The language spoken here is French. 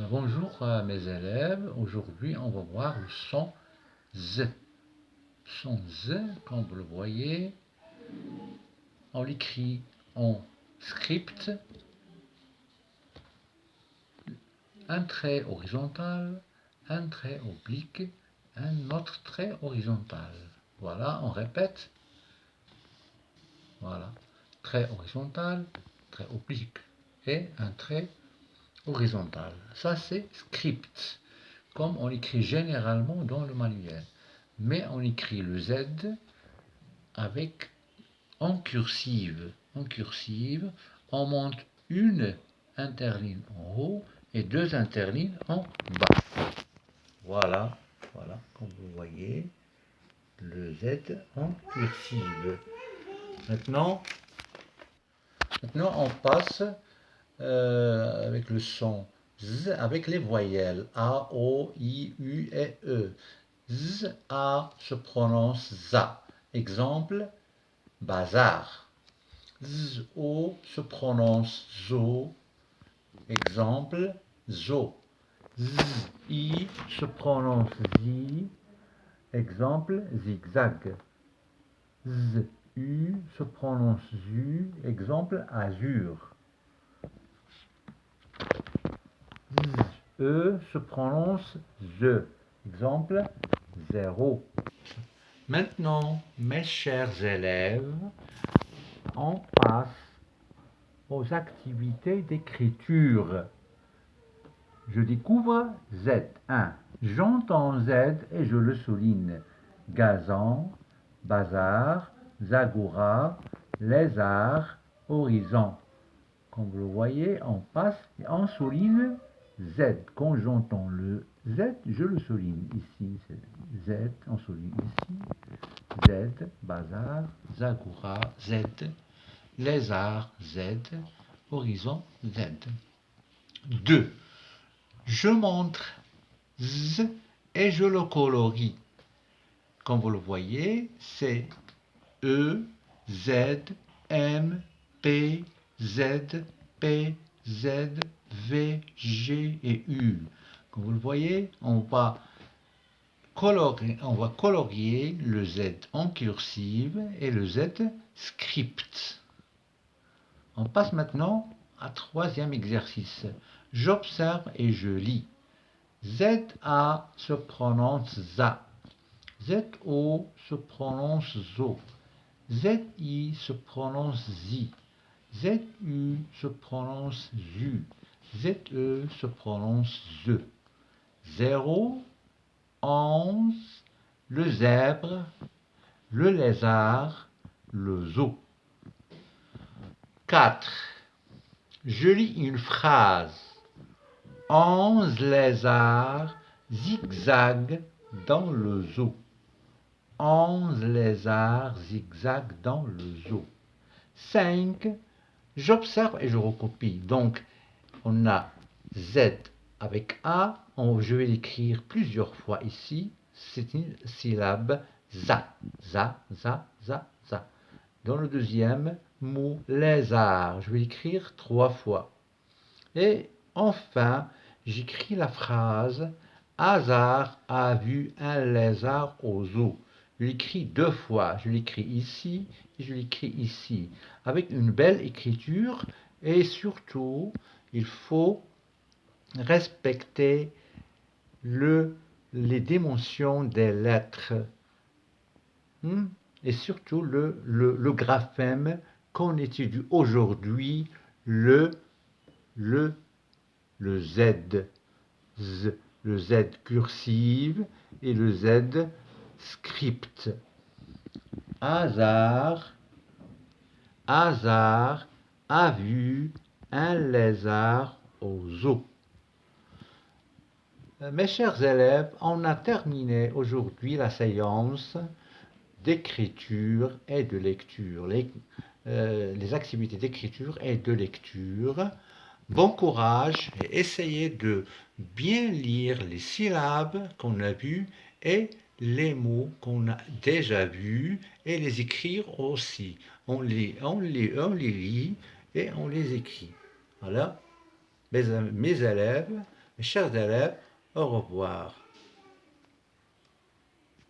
Bonjour à mes élèves. Aujourd'hui, on va voir le son Z. Le son Z, comme vous le voyez, on l'écrit en script, un trait horizontal, un trait oblique, un autre trait horizontal. Voilà, on répète. Voilà, trait horizontal, trait oblique et un trait horizontal. Ça, c'est script, comme on écrit généralement dans le manuel. Mais on écrit le Z avec en cursive. En cursive, on monte une interligne en haut et deux interlignes en bas. Voilà, voilà, comme vous voyez, le Z en cursive. Maintenant on passe avec le son Z avec les voyelles A, O, I, U et E. Z, A se prononce ZA. Exemple, bazar. Z, O se prononce ZO. Exemple, ZO. Z, I se prononce ZI. Exemple, zigzag. Z, U se prononce ZU. Exemple, azur. Z, E se prononce ZE. Exemple, zéro. Maintenant, mes chers élèves, on passe aux activités d'écriture. Je découvre Z1. J'entends Z et je le souligne. Gazon, bazar, zagoura, lézard, horizon. Comme vous le voyez, on passe et on souligne Z. Quand j'entends le Z, je le souligne. Ici, c'est Z, on souligne ici. Z, bazar, zagoura, Z, lézard, Z, horizon, Z. 2. Je montre Z et je le colorie. Comme vous le voyez, c'est E, Z, M, P, Z, P, Z, V, G et U. Comme vous le voyez, on va colorier le Z en cursive et le Z script. On passe maintenant à troisième exercice. J'observe et je lis. ZA se prononce ZA. ZO se prononce ZO. ZI se prononce ZI. ZU se prononce ZU. ZE se prononce ZE. 0, 11, le zèbre, le lézard, le zoo. 4. Je lis une phrase. 11 lézards zigzaguent dans le zoo. 11 lézards zigzaguent dans le zoo. 5. J'observe et je recopie. Donc, on a Z avec A. Je vais l'écrire plusieurs fois ici. C'est une syllabe ZA. ZA, ZA, ZA, ZA. Dans le deuxième mot, lézard, je vais l'écrire 3 fois. Et enfin, j'écris la phrase « Hasard a vu un lézard au zoo ». Je l'écris 2 fois. Je l'écris ici et je l'écris ici. Avec une belle écriture et surtout, il faut respecter les dimensions des lettres. Et surtout le graphème qu'on étudie aujourd'hui, le Z, le Z cursive et le Z script. Hasard a vu un lézard au zoo. Mes chers élèves, on a terminé aujourd'hui la séance d'écriture et de lecture, les activités d'écriture et de lecture. Bon courage et essayez de bien lire les syllabes qu'on a vues et les mots qu'on a déjà vus et les écrire aussi. On les lit et on les écrit. Voilà, mes élèves, Mes chers élèves, au revoir.